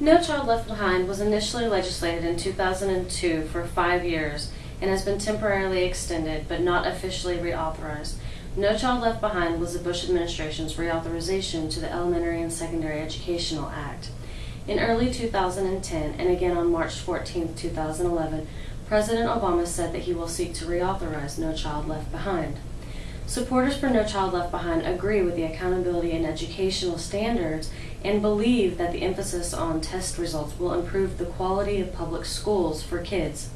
No Child Left Behind was initially legislated in 2002 for 5 years and has been temporarily extended but not officially reauthorized. No Child Left Behind was the Bush administration's reauthorization to the Elementary and Secondary Educational Act. In early 2010 and again on March 14, 2011, President Obama said that he will seek to reauthorize No Child Left Behind. Supporters for No Child Left Behind agree with the accountability and educational standards and believe that the emphasis on test results will improve the quality of public schools for kids.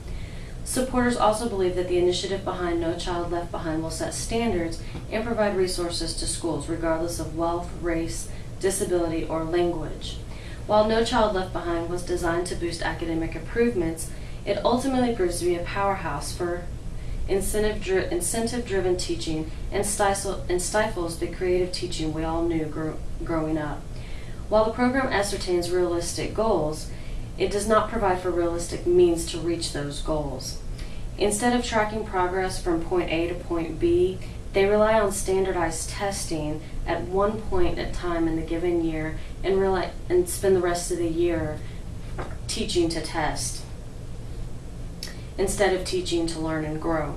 Supporters also believe that the initiative behind No Child Left Behind will set standards and provide resources to schools regardless of wealth, race, disability, or language. While No Child Left Behind was designed to boost academic improvements, it ultimately proves to be a powerhouse for incentive-driven teaching and stifles the creative teaching we all knew growing up. While the program ascertains realistic goals, it does not provide for realistic means to reach those goals. Instead of tracking progress from point A to point B, they rely on standardized testing at one point at a time in the given year and spend the rest of the year teaching to test, instead of teaching to learn and grow.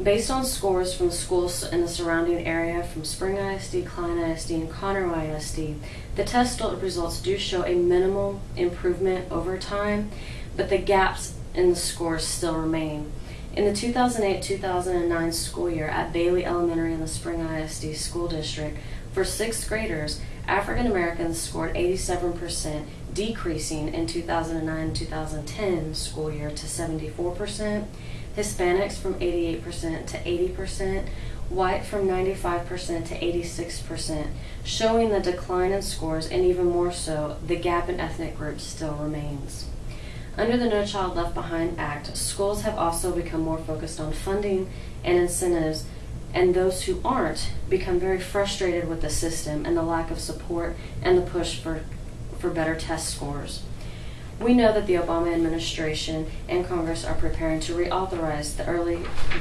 Based on scores from schools in the surrounding area from Spring ISD, Klein ISD, and Conroe ISD, the test results do show a minimal improvement over time, but the gaps in the scores still remain. In the 2008-2009 school year at Bailey Elementary in the Spring ISD School District, for 6th graders, African Americans scored 87%, decreasing in 2009-2010 school year to 74%, Hispanics from 88% to 80%, white from 95% to 86%, showing the decline in scores, and even more so, the gap in ethnic groups still remains. Under the No Child Left Behind Act, schools have also become more focused on funding and incentives, and those who aren't become very frustrated with the system and the lack of support and the push for better test scores. We know that the Obama administration and Congress are preparing to reauthorize the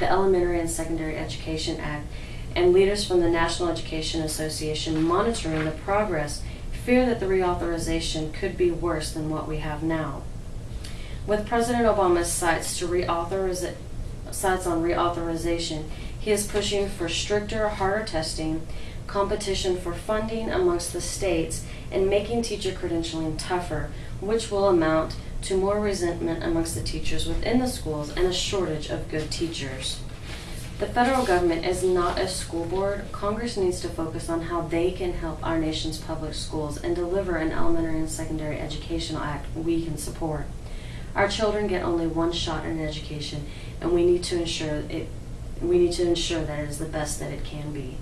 Elementary and Secondary Education Act, and leaders from the National Education Association monitoring the progress fear that the reauthorization could be worse than what we have now. With President Obama's sights on reauthorization, he is pushing for stricter, harder testing, competition for funding amongst the states, and making teacher credentialing tougher, which will amount to more resentment amongst the teachers within the schools and a shortage of good teachers. The federal government is not a school board. Congress needs to focus on how they can help our nation's public schools and deliver an elementary and secondary educational act we can support. Our children get only one shot at an education, and we need to ensure that it is the best that it can be.